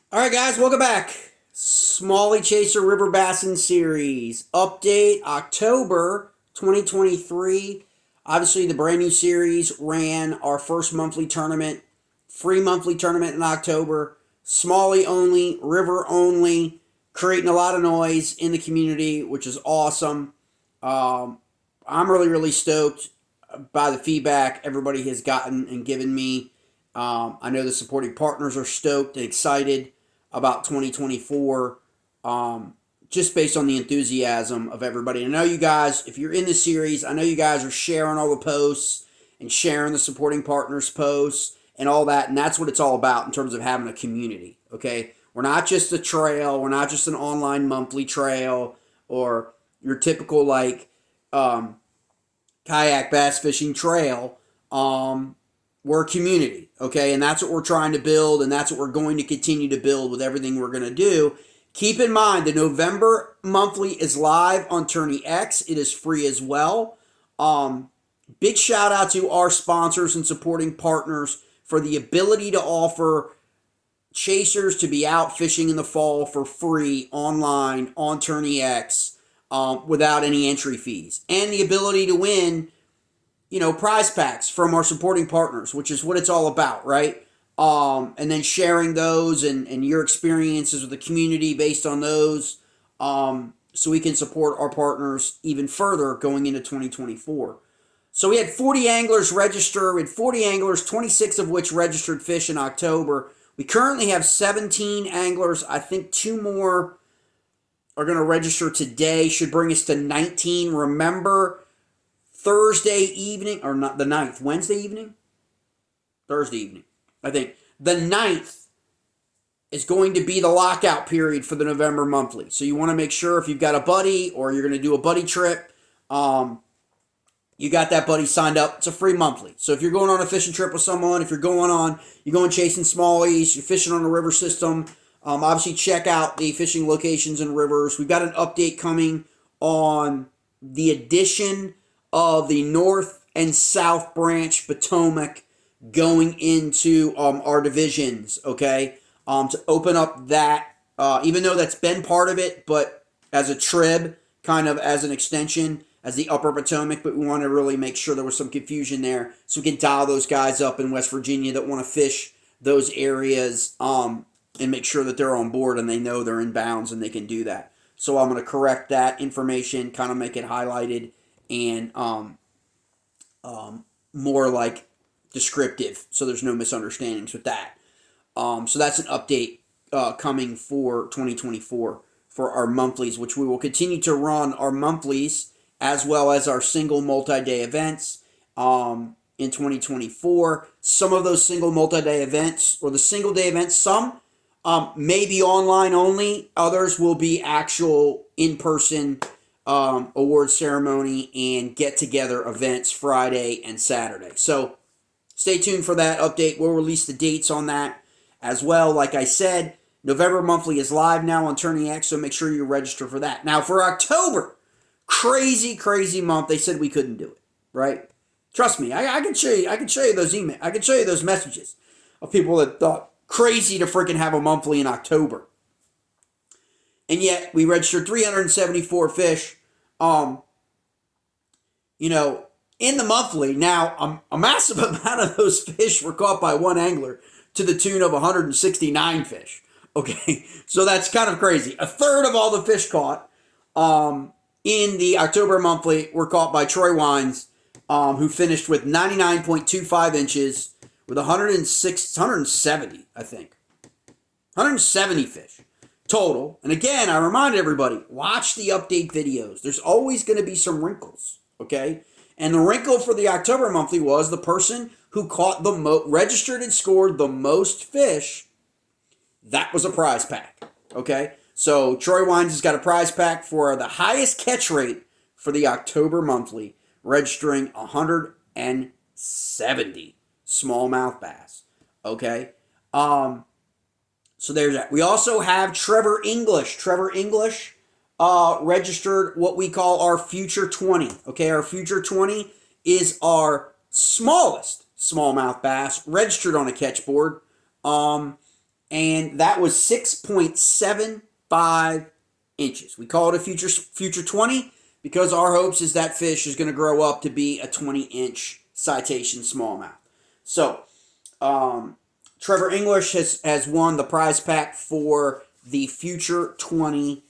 All right, guys, welcome back. Smallie Chaser River Bassin Series update October 2023. Obviously, the brand new series ran our first monthly tournament, free monthly tournament in October. Smallie only, river only, creating a lot of noise in the community, which is awesome. Um, I'm really stoked by the feedback everybody has gotten and given me. I know the supporting partners are stoked and excited about 2024, just based on the enthusiasm of everybody. And I know you guys, if you're in the series, I know you guys are sharing all the posts and sharing the supporting partners posts and all that. And that's what it's all about in terms of having a community. Okay. We're not just a trail. We're not just an online monthly trail or your typical kayak bass fishing trail. We're a community, okay? And that's what we're trying to build, and that's what we're going to continue to build with everything we're going to do. Keep in mind, the November monthly is live on Tourney X. It is free as well. Big shout out to our sponsors and supporting partners for the ability to offer chasers to be out fishing in the fall for free online on Tourney X without any entry fees, and the ability to win prize packs from our supporting partners, which is what it's all about, right? And then sharing those and your experiences with the community based on those, so we can support our partners even further going into 2024. So we had 40 anglers register. We had 40 anglers, 26 of which registered fish in October. We currently have 17 anglers. I think two more are going to register today. Should bring us to 19. Remember, Thursday evening, or not the 9th, Wednesday evening? Thursday evening, I think. The 9th is going to be the lockout period for the November monthly. So you want to make sure if you've got a buddy or you're going to do a buddy trip, you got that buddy signed up. It's a free monthly. So if you're going on a fishing trip with someone, if you're going chasing smallies, you're fishing on a river system, obviously check out the fishing locations and rivers. We've got an update coming on the addition of the North and South Branch Potomac going into our divisions, okay? To open up that, even though that's been part of it, but as a trib, kind of as an extension, as the Upper Potomac, but we want to really make sure there was some confusion there so we can dial those guys up in West Virginia that want to fish those areas and make sure that they're on board and they know they're in bounds and they can do that. So I'm going to correct that information, kind of make it highlighted and more like descriptive, so there's no misunderstandings with that. So that's an update coming for 2024 for our monthlies, which we will continue to run our monthlies as well as our single multi-day events in 2024. Some of those single multi-day events or the single day events, some may be online only. Others will be actual in-person award ceremony and get-together events Friday and Saturday. So stay tuned for that update. We'll release the dates on that as well. Like I said, November monthly is live now on Tourney X, so make sure you register for that. Now for October, crazy month. They said we couldn't do it, right? Trust me, I can show you. I can show you those emails. I can show you those messages of people that thought crazy to freaking have a monthly in October. And yet we registered 374 fish. In the monthly. Now, a massive amount of those fish were caught by one angler to the tune of 169 fish. Okay, so that's kind of crazy. A third of all the fish caught in the October monthly were caught by Troy Wines, who finished with 99.25 inches with 170, I think. 170 fish total. And again, I remind everybody, watch the update videos. There's always going to be some wrinkles, okay? And the wrinkle for the October monthly was the person who caught the registered and scored the most fish, that was a prize pack, okay? So Troy Wines has got a prize pack for the highest catch rate for the October monthly, registering 170 smallmouth bass, okay? So there's that. We also have Trevor English. Trevor English registered what we call our Future 20. Okay, our Future 20 is our smallest smallmouth bass registered on a catch board. and that was 6.75 inches. We call it a future 20 because our hopes is that fish is going to grow up to be a 20-inch citation smallmouth. So, Trevor English has won the prize pack for the future 20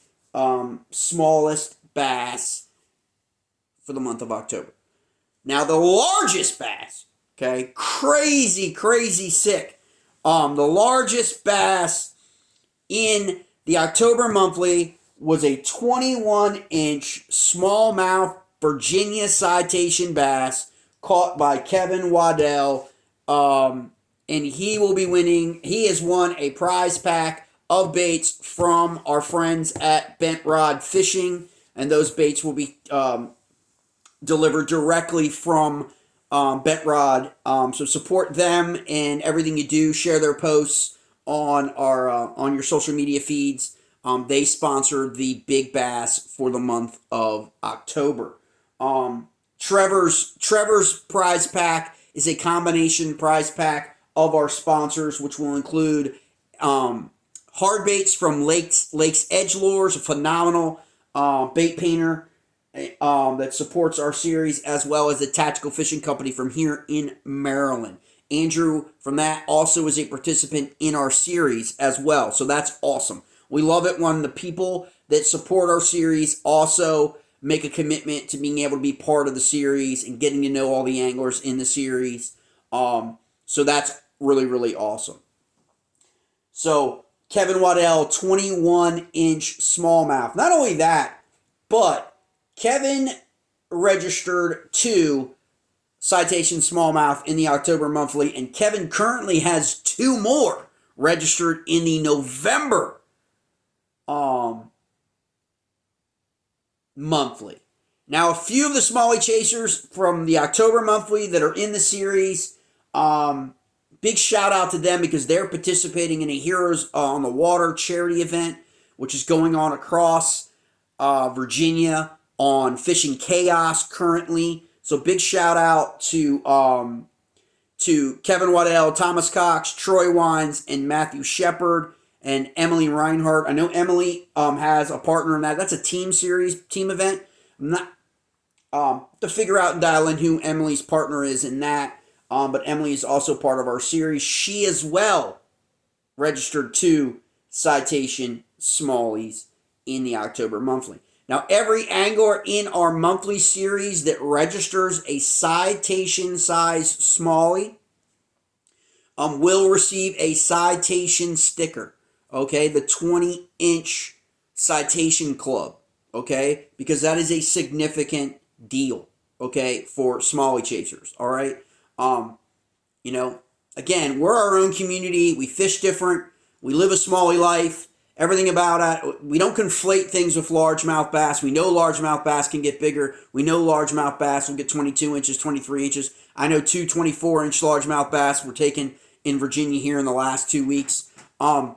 smallest bass for the month of October. Now, the largest bass, okay, crazy sick. The largest bass in the October monthly was a 21-inch smallmouth Virginia citation bass caught by Kevin Waddell. And he will be winning. He has won a prize pack of baits from our friends at Bent Rod Fishing, and those baits will be delivered directly from Bent Rod. So support them and everything you do. Share their posts on your social media feeds. They sponsor the big bass for the month of October. Trevor's prize pack is a combination prize pack of our sponsors, which will include hard baits from Lake's Edge Lures, a phenomenal bait painter that supports our series, as well as the Tactical Fishing Company from here in Maryland. Andrew from that also is a participant in our series as well, so that's awesome. We love it when the people that support our series also make a commitment to being able to be part of the series and getting to know all the anglers in the series. So that's really awesome. So Kevin Waddell, 21-inch smallmouth. Not only that, but Kevin registered 2 citation smallmouth in the October monthly, and Kevin currently has 2 more registered in the November monthly. Now, a few of the Smallie chasers from the October monthly that are in the series, big shout out to them because they're participating in a Heroes on the Water charity event, which is going on across Virginia on Fishing Chaos currently. So big shout out to Kevin Waddell, Thomas Cox, Troy Wines, and Matthew Shepard, and Emily Reinhardt. I know Emily has a partner in that. That's a team series, team event. I'm not to figure out and dial in who Emily's partner is in that. But Emily is also part of our series. She as well registered 2 citation Smallies in the October monthly. Now, every angler in our monthly series that registers a citation size Smallie will receive a citation sticker. Okay, the 20-inch citation club. Okay, because that is a significant deal. Okay, for Smallie chasers. All right. Again, we're our own community. We fish different. We live a Smallie life. Everything about it. We don't conflate things with largemouth bass. We know largemouth bass can get bigger. We know largemouth bass will get 22 inches, 23 inches. I know 2 24-inch largemouth bass were taken in Virginia here in the last 2 weeks. And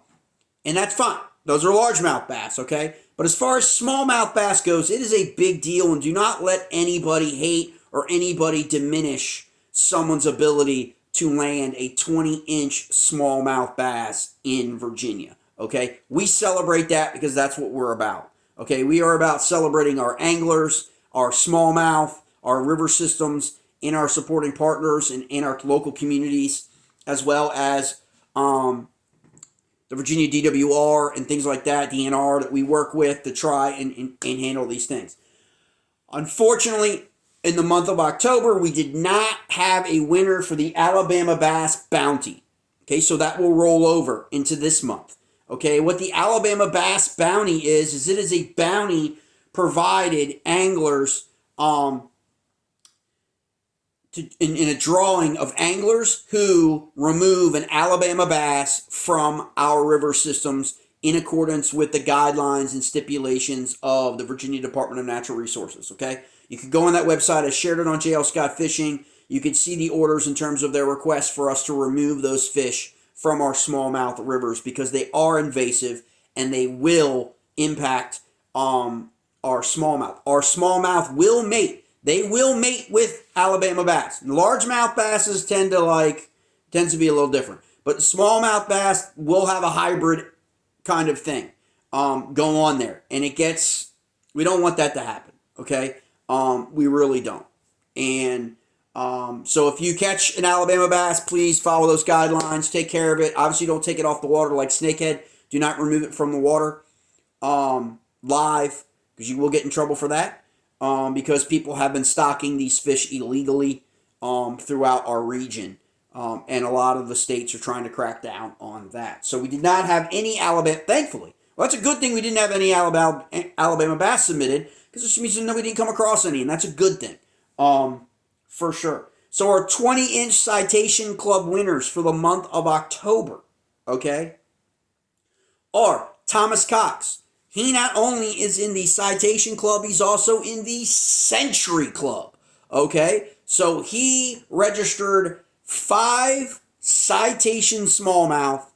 that's fine. Those are largemouth bass, okay? But as far as smallmouth bass goes, it is a big deal, and do not let anybody hate or anybody diminish someone's ability to land a 20-inch smallmouth bass in Virginia. Okay, we celebrate that because that's what we're about. Okay, we are about celebrating our anglers, our smallmouth, our river systems, in our supporting partners and in our local communities, as well as the Virginia DWR and things like that, DNR that we work with to try and handle these things. Unfortunately, in the month of October, we did not have a winner for the Alabama Bass Bounty. Okay, so that will roll over into this month. Okay, what the Alabama Bass Bounty is it is a bounty provided anglers in a drawing of anglers who remove an Alabama bass from our river systems in accordance with the guidelines and stipulations of the Virginia Department of Natural Resources. Okay, you can go on that website. I shared it on J.L. Scott Fishing. You can see the orders in terms of their request for us to remove those fish from our smallmouth rivers because they are invasive and they will impact our smallmouth. Our smallmouth will mate. They will mate with Alabama bass. Largemouth basses tends to be a little different. But But smallmouth bass will have a hybrid kind of thing go on there. And we don't want that to happen, okay? We really don't. And so if you catch an Alabama bass, please follow those guidelines. Take care of it. Obviously, don't take it off the water like snakehead. Do not remove it from the water live, because you will get in trouble for that, because people have been stocking these fish illegally throughout our region. And a lot of the states are trying to crack down on that. So we did not have any Alabama, thankfully. Well, that's a good thing we didn't have any Alabama bass submitted, because it means that we didn't come across any, and that's a good thing, for sure. So our 20-inch Citation Club winners for the month of October, okay, are Thomas Cox. He not only is in the Citation Club, he's also in the Century Club, okay? So he registered 5 Citation smallmouth,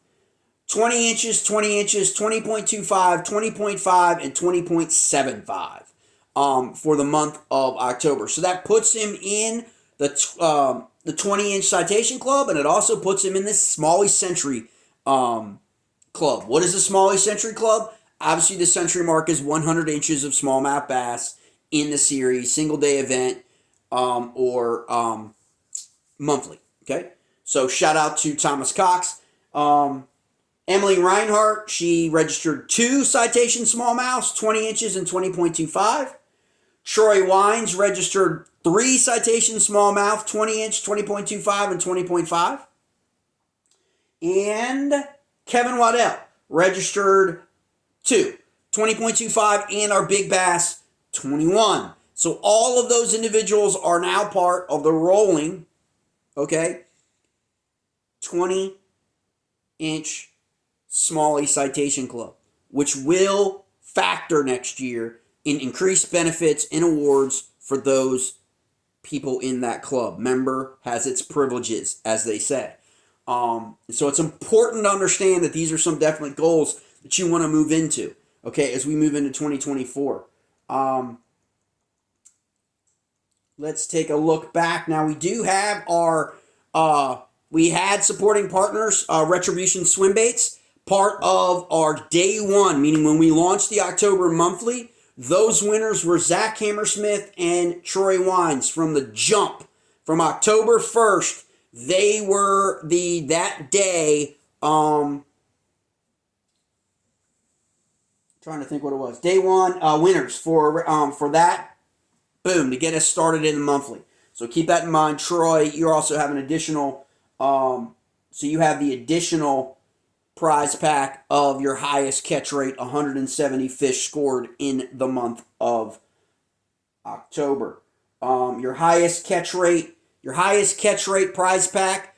20 inches, 20 inches, 20.25, 20.5, and 20.75 for the month of October. So that puts him in the 20-inch Citation Club, and it also puts him in this Smallie Century Club. What is the Smallie Century Club? Obviously, the century mark is 100 inches of smallmouth bass in the series, single-day event, or monthly. Okay? So shout out to Thomas Cox. Emily Reinhart, she registered 2 Citation smallmouths, 20 inches and 20.25. Troy Wines registered 3 Citation smallmouth, 20 inch, 20.25, and 20.5. And Kevin Waddell registered 2, 20.25, and our big bass, 21. So all of those individuals are now part of the rolling, okay, 20-inch Smallie Citation Club, which will factor next year in increased benefits and awards for those people in that club. Member has its privileges, as they say. So it's important to understand that these are some definite goals that you want to move into, okay, as we move into 2024. Let's take a look back. Now, we do have our, we had supporting partners, Retribution Swim Baits, part of our day one, meaning when we launched the October monthly. Those winners were Zach Hammersmith and Troy Wines from the jump. From October 1st, they were that day, trying to think what it was, day one winners for that. Boom, to get us started in the monthly. So keep that in mind. Troy, you also have an additional, so you have the additional prize pack of your highest catch rate, 170 fish scored in the month of October. Your highest catch rate prize pack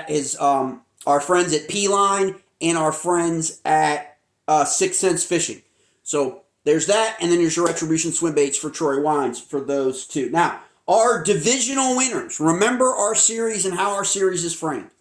is our friends at P-Line and our friends at 6 Cents Fishing. So there's that, and then there's your Retribution Swim Baits for Troy Wines for those two. Now, our divisional winners. Remember our series and how our series is framed.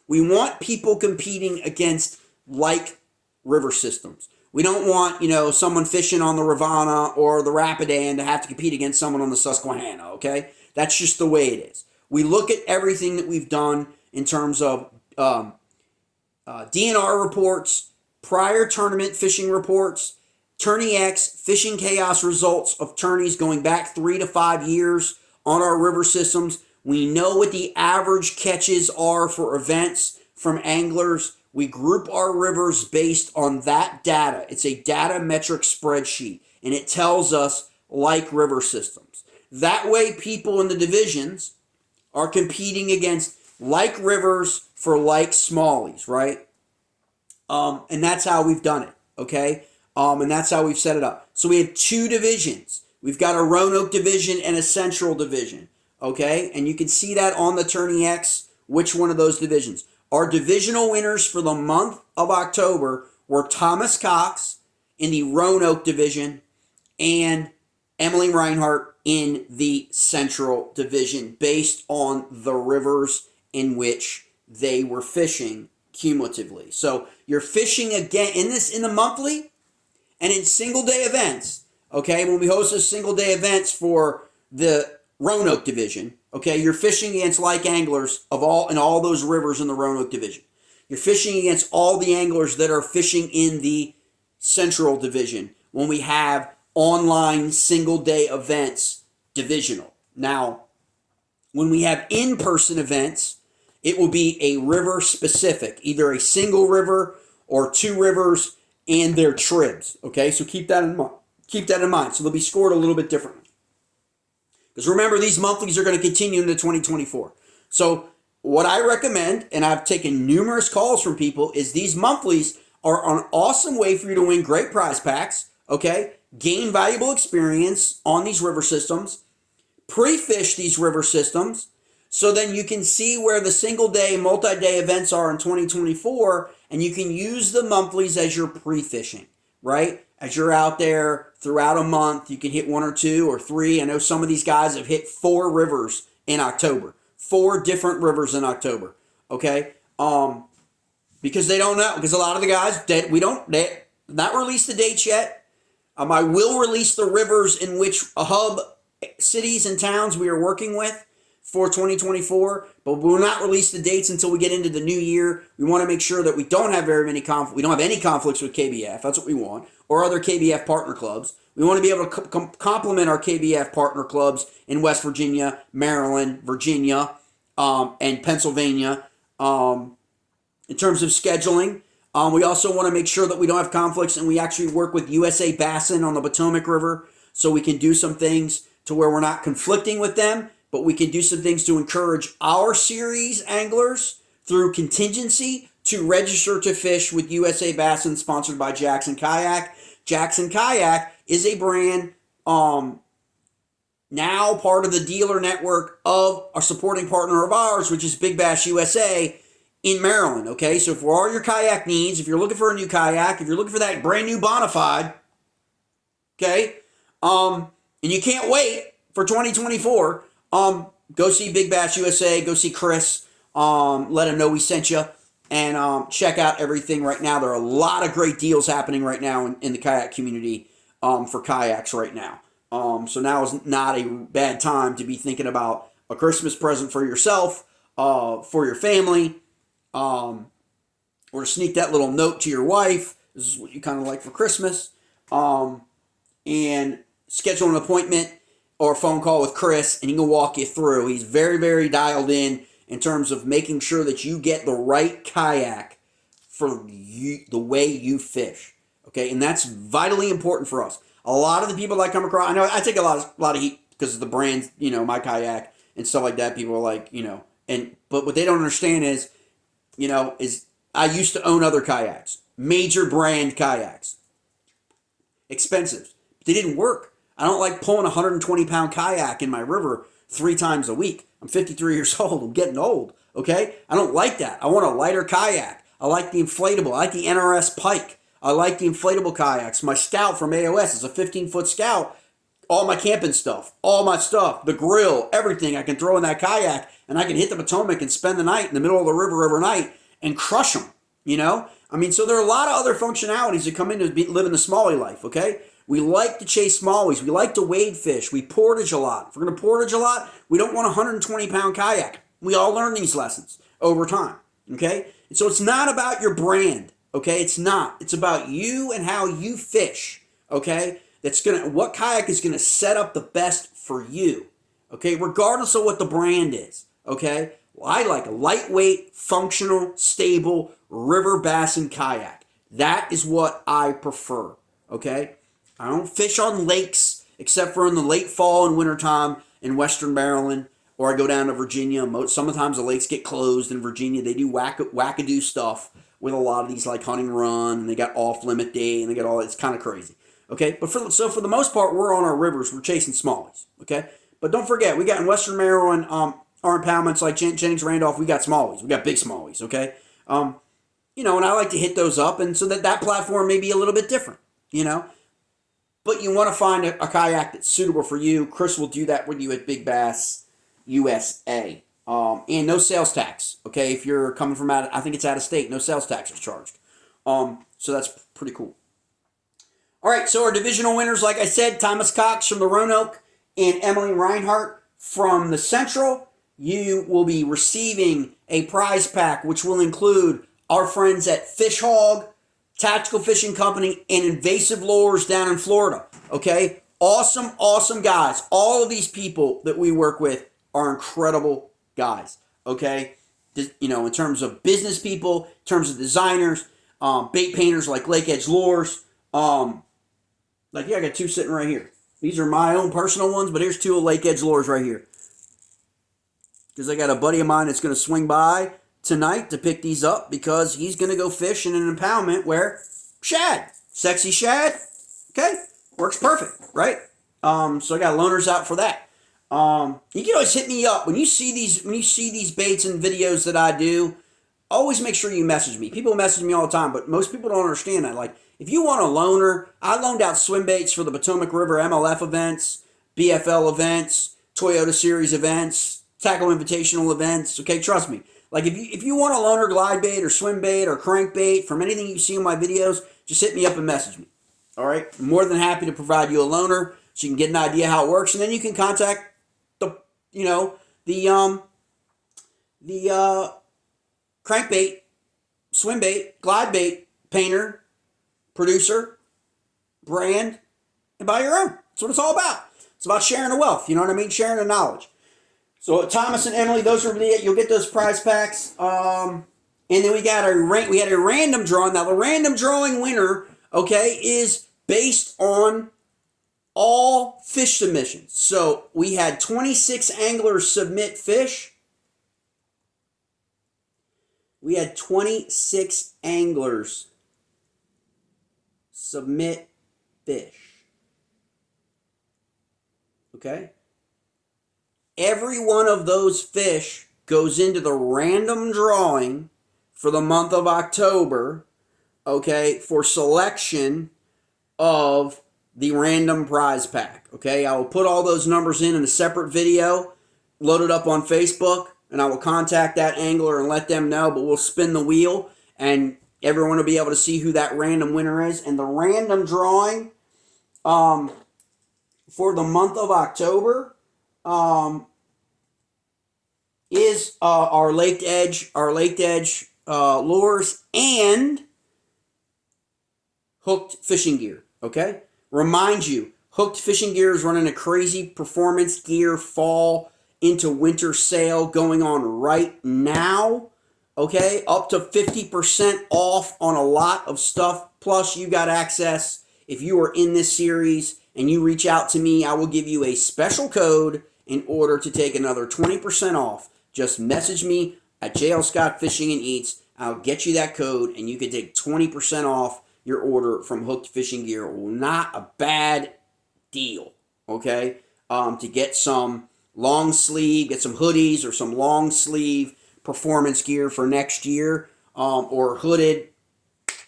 We want people competing against like river systems. We don't want, someone fishing on the Rivanna or the Rapidan to have to compete against someone on the Susquehanna, okay? That's just the way it is. We look at everything that we've done in terms of DNR reports, prior tournament fishing reports, Tourney X, Fishing Chaos results of tourneys going back 3 to 5 years on our river systems. We know what the average catches are for events from anglers. We group our rivers based on that data. It's a data metric spreadsheet, and it tells us like river systems. That way, people in the divisions are competing against like rivers for like smallies, right? And that's how we've done it, okay? And that's how we've set it up. So we have 2 divisions. We've got a Roanoke division and a Central division, okay? And you can see that on the Tourney X, which one of those divisions. Our divisional winners for the month of October were Thomas Cox in the Roanoke division and Emily Reinhart in the Central division based on the rivers in which they were fishing cumulatively. So you're fishing again in the monthly and in single day events, okay? When we host those single day events for the Roanoke division, okay, you're fishing against like anglers of all in all those rivers in the Roanoke division. You're fishing against all the anglers that are fishing in the Central division when we have online single day events divisional. Now, when we have in-person events, it will be a river specific, either a single river or two rivers and their tribs. Okay, so keep that in mind. Keep that in mind. So they'll be scored a little bit differently. Because remember, these monthlies are going to continue into 2024. So what I recommend, and I've taken numerous calls from people, is these monthlies are an awesome way for you to win great prize packs, okay? Gain valuable experience on these river systems, pre-fish these river systems, so then you can see where the single day, multi-day events are in 2024, and you can use the monthlies as your pre-fishing, right? As you're out there throughout a month, you can hit one or two or three. I know some of these guys have hit 4 rivers in October, 4 different rivers in October, okay? Because they don't know, because a lot of the guys, they not released the dates yet. I will release the rivers in which hub cities and towns we are working with for 2024, but we will not release the dates until we get into the new year. We want to make sure that we don't have very many we don't have any conflicts with KBF. That's what we want, or other KBF partner clubs. We want to be able to complement our KBF partner clubs in West Virginia, Maryland, Virginia, and Pennsylvania. In terms of scheduling, we also want to make sure that we don't have conflicts, and we actually work with USA Bassin on the Potomac River, so we can do some things to where we're not conflicting with them, but we can do some things to encourage our series anglers through contingency to register to fish with USA Bassin, sponsored by Jackson Kayak. Jackson Kayak is a brand now part of the dealer network of a supporting partner of ours, which is Big Bass USA in Maryland, okay? So for all your kayak needs, if you're looking for a new kayak, if you're looking for that brand new Bonafide, okay, and you can't wait for 2024, go see Big Bass USA, go see Chris, let him know we sent you, and check out everything right now. There are a lot of great deals happening right now in the kayak community for kayaks right now. So now is not a bad time to be thinking about a Christmas present for yourself, for your family, or to sneak that little note to your wife. This is what you kind of like for Christmas, and schedule an appointment or a phone call with Chris, and he can walk you through. He's very, very dialed in terms of making sure that you get the right kayak for you, the way you fish. Okay, and that's vitally important for us. A lot of the people that I come across, I know I take a lot of heat because of the brand, my kayak and stuff like that. People are like, but what they don't understand is, I used to own other kayaks, major brand kayaks, expensive. They didn't work. I don't like pulling a 120-pound kayak in my river 3 times a week. I'm 53 years old. I'm getting old, okay? I don't like that. I want a lighter kayak. I like the inflatable. I like the NRS Pike. I like the inflatable kayaks. My Scout from AOS is a 15-foot Scout. All my camping stuff, all my stuff, the grill, everything I can throw in that kayak, and I can hit the Potomac and spend the night in the middle of the river overnight and crush them, so there are a lot of other functionalities that come into living the Smallie life, okay? We like to chase smallies. We like to wade fish. We portage a lot. If we're going to portage a lot, we don't want a 120-pound kayak. We all learn these lessons over time, okay? And so it's not about your brand, okay? It's not. It's about you and how you fish, okay? What kayak is going to set up the best for you, okay? Regardless of what the brand is, okay? Well, I like a lightweight, functional, stable river bassin kayak. That is what I prefer, okay? I don't fish on lakes except for in the late fall and winter time in western Maryland, or I go down to Virginia. Sometimes the lakes get closed in Virginia. They do wackadoo stuff with a lot of these, like Hunting Run, and they got off-limit day, and they got all. It's kind of crazy. Okay, but for the most part, we're on our rivers. We're chasing smallies. Okay, but don't forget, we got in western Maryland, our impoundments like Jennings Randolph. We got smallies. We got big smallies. Okay, and I like to hit those up, and so that platform may be a little bit different. But you want to find a kayak that's suitable for you. Chris will do that with you at Big Bass USA. And no sales tax. Okay, if you're coming from I think it's out of state, no sales tax is charged. So that's pretty cool. All right, so our divisional winners, like I said, Thomas Cox from the Roanoke and Emily Reinhart from the Central, you will be receiving a prize pack, which will include our friends at Fish Hog, Tactical Fishing Company, and Invasive Lures down in Florida. Okay? Awesome, awesome guys. All of these people that we work with are incredible guys. Okay? In terms of business people, in terms of designers, bait painters like Lake Edge Lures. I got two sitting right here. These are my own personal ones, but here's two of Lake Edge Lures right here. Because I got a buddy of mine that's going to swing by tonight to pick these up because he's going to go fish in an impoundment where shad, sexy shad, okay, works perfect, right? So I got loaners out for that. You can always hit me up when you see these baits and videos that I do. Always make sure you message me. People message me all the time, but most people don't understand that. Like, if you want a loaner, I loaned out swim baits for the Potomac River MLF events, BFL events, Toyota Series events, Tackle Invitational events. Okay, trust me. Like, if you want a loaner glide bait or swim bait or crankbait from anything you see in my videos, just hit me up and message me. All right, I'm more than happy to provide you a loaner so you can get an idea how it works, and then you can contact the crankbait, swim bait, glide bait painter, producer, brand, and buy your own. That's what it's all about. It's about sharing the wealth. You know what I mean? Sharing the knowledge. So Thomas and Emily, those are you'll get those prize packs. And then we had a random drawing. Now the random drawing winner, okay, is based on all fish submissions. So we had 26 anglers submit fish. We had 26 anglers submit fish. Okay? Every one of those fish goes into the random drawing for the month of October, okay, for selection of the random prize pack. Okay? I will put all those numbers in a separate video, load it up on Facebook, and I will contact that angler and let them know, but we'll spin the wheel, and everyone will be able to see who that random winner is. And the random drawing for the month of October is our Lake Edge lures and Hooked Fishing Gear. Okay? Remind you, Hooked Fishing Gear is running a crazy performance gear fall into winter sale going on right now. Okay, up to 50% off on a lot of stuff. Plus, you got access. If you are in this series and you reach out to me, I will give you a special code in order to take another 20% off. Just message me at J.L.ScottFishing&Eats. I'll get you that code, and you can take 20% off your order from Hooked Fishing Gear. Not a bad deal, okay? To get some long sleeve, get some hoodies or some long sleeve performance gear for next year, or hooded,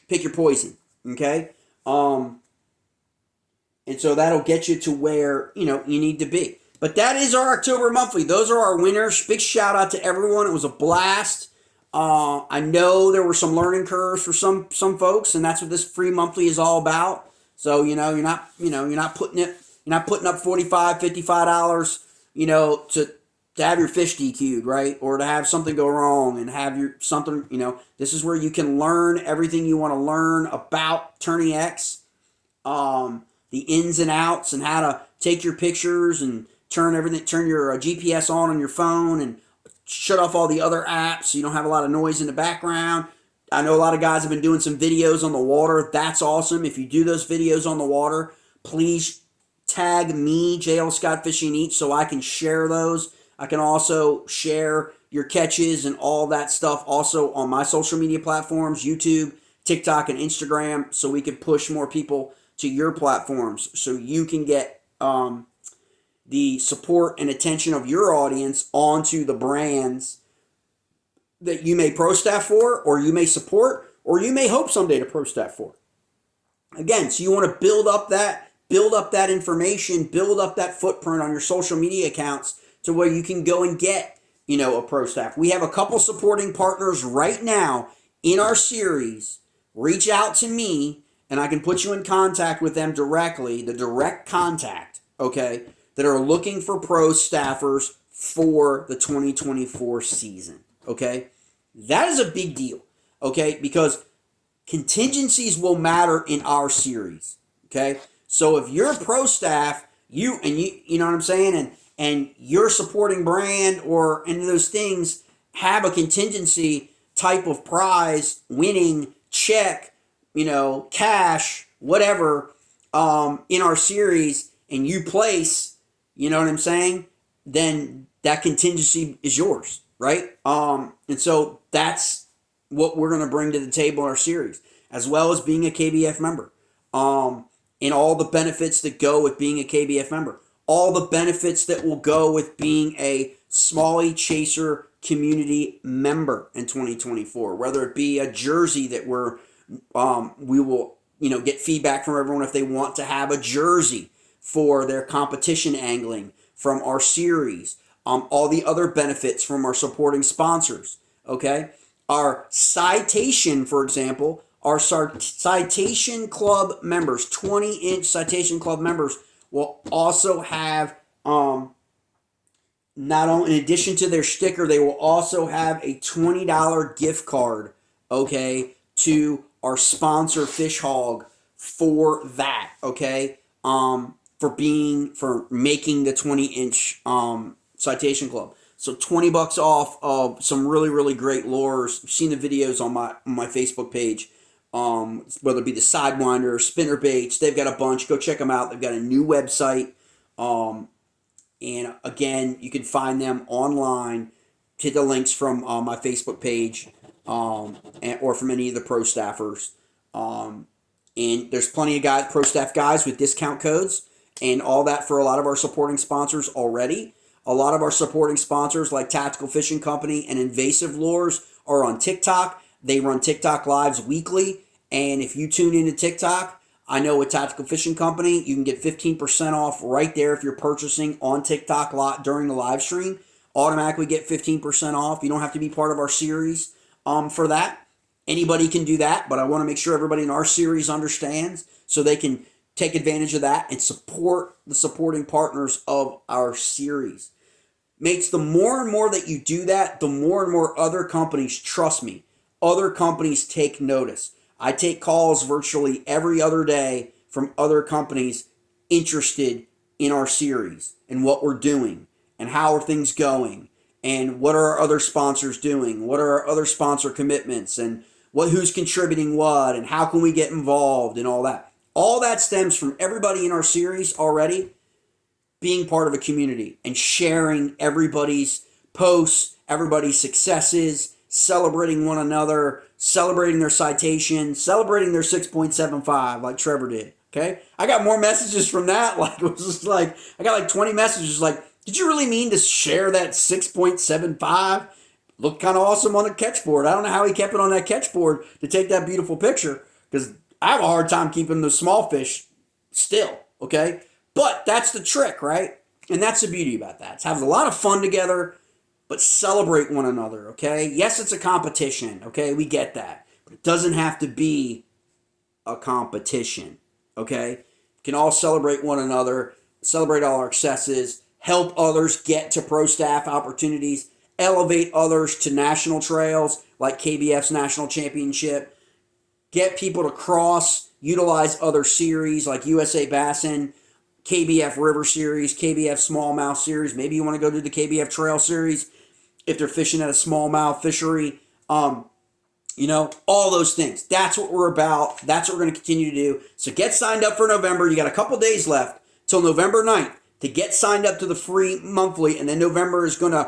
pick your poison, okay? And so that'll get you to where, you need to be. But that is our October monthly. Those are our winners. Big shout out to everyone. It was a blast. I know there were some learning curves for some folks, and that's what this free monthly is all about. So, you're not putting up $45, $55, to have your fish DQ'd, right? Or to have something go wrong and have this is where you can learn everything you want to learn about Tourney X, the ins and outs, and how to take your pictures and turn your GPS on your phone and shut off all the other apps so you don't have a lot of noise in the background. I know a lot of guys have been doing some videos on the water. That's awesome. If you do those videos on the water, please tag me, J.L.ScottFishing&Eats, so I can share those. I can also share your catches and all that stuff also on my social media platforms, YouTube, TikTok, and Instagram, so we can push more people to your platforms so you can get the support and attention of your audience onto the brands that you may pro staff for, or you may support, or you may hope someday to pro staff for. Again, so you want to build up that information, build up that footprint on your social media accounts to where you can go and get, a pro staff. We have a couple supporting partners right now in our series. Reach out to me and I can put you in contact with them directly, the direct contact, okay? that are looking for pro staffers for the 2024 season. Okay? That is a big deal. Okay? Because contingencies will matter in our series. Okay? So if you're a pro staff, you know what I'm saying, and your supporting brand or any of those things have a contingency type of prize, winning, check, cash, whatever, in our series, and you place, you know what I'm saying, then that contingency is yours, right? And so that's what we're going to bring to the table in our series, as well as being a KBF member, and all the benefits that go with being a KBF member, all the benefits that will go with being a Smallie Chaser community member in 2024, whether it be a jersey that we will get feedback from everyone if they want to have a jersey for their competition angling from our series, all the other benefits from our supporting sponsors. Okay, our citation, for example, our Citation Club members, 20-inch Citation Club members, will also have, not only, in addition to their sticker, they will also have a $20 gift card, okay, to our sponsor Fish Hog for that, okay, for making the 20-inch Citation Club. So $20 off of some really, really great lures. You've seen the videos on my Facebook page. Whether it be the Sidewinder, spinner baits, they've got a bunch. Go check them out. They've got a new website. And again, you can find them online. Hit the links from my Facebook page, or from any of the pro staffers. And there's plenty of pro staff guys with discount codes and all that for a lot of our supporting sponsors already. A lot of our supporting sponsors, like Tactical Fishing Company and Invasive Lures, are on TikTok. They run TikTok lives weekly, and if you tune into TikTok, I know with Tactical Fishing Company, you can get 15% off right there if you're purchasing on TikTok during the live stream. Automatically get 15% off. You don't have to be part of our series for that. Anybody can do that, but I want to make sure everybody in our series understands so they can take advantage of that and support the supporting partners of our series. Mates, the more and more that you do that, the more and more other companies, trust me, other companies take notice. I take calls virtually every other day from other companies interested in our series and what we're doing and how are things going and what are our other sponsors doing, what are our other sponsor commitments, and who's contributing what, and how can we get involved, and all that. All that stems from everybody in our series already being part of a community and sharing everybody's posts, everybody's successes, celebrating one another, celebrating their citation, celebrating their 6.75 like Trevor did. Okay? I got more messages from that. It was just I got 20 messages did you really mean to share that 6.75? Looked kind of awesome on the catch board. I don't know how he kept it on that catch board to take that beautiful picture, because I have a hard time keeping the small fish still, okay? But that's the trick, right? And that's the beauty about that. It's having a lot of fun together, but celebrate one another, okay? Yes, it's a competition, okay? We get that. But it doesn't have to be a competition, okay? We can all celebrate one another, celebrate all our successes, help others get to pro staff opportunities, elevate others to national trails like KBF's National Championship, get people to utilize other series like USA Bassin, KBF River Series, KBF Smallmouth Series. Maybe you want to go to the KBF Trail Series if they're fishing at a smallmouth fishery. All those things. That's what we're about. That's what we're going to continue to do. So get signed up for November. You got a couple days left till November 9th to get signed up to the free monthly, and then November is we're going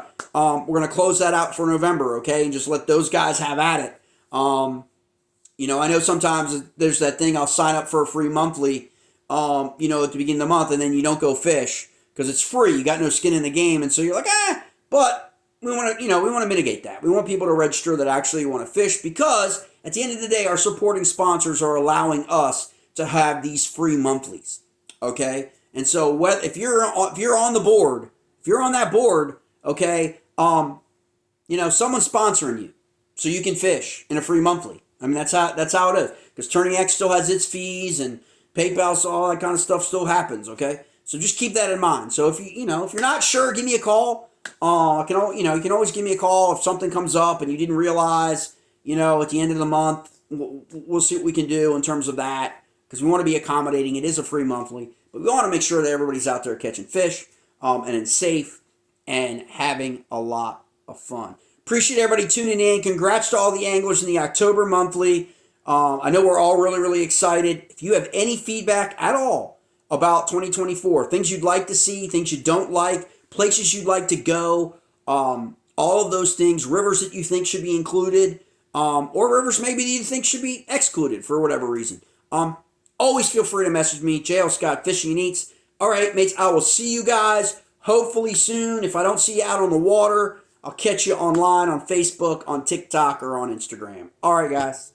to close that out for November, okay, and just let those guys have at it. I know sometimes there's that thing, I'll sign up for a free monthly, at the beginning of the month, and then you don't go fish because it's free. You got no skin in the game, and so you're like, but we want to mitigate that. We want people to register that actually want to fish, because at the end of the day, our supporting sponsors are allowing us to have these free monthlies, okay? And so if you're on the board, if you're on that board, okay, someone's sponsoring you so you can fish in a free monthly. I mean, that's how it is. Because Turning X still has its fees, and PayPal, so all that kind of stuff still happens, okay? So just keep that in mind. So if you know, if you're not sure, give me a call. You can always give me a call if something comes up and you didn't realize, at the end of the month, we'll see what we can do in terms of that, because we want to be accommodating. It is a free monthly, but we want to make sure that everybody's out there catching fish, and it's safe and having a lot of fun. Appreciate everybody tuning in. Congrats to all the anglers in the October monthly. I know we're all really, really excited. If you have any feedback at all about 2024, things you'd like to see, things you don't like, places you'd like to go, all of those things, rivers that you think should be included, or rivers maybe that you think should be excluded for whatever reason. Always feel free to message me, J.L.ScottFishing&Eats. All right, mates, I will see you guys hopefully soon. If I don't see you out on the water, I'll catch you online on Facebook, on TikTok, or on Instagram. All right, guys.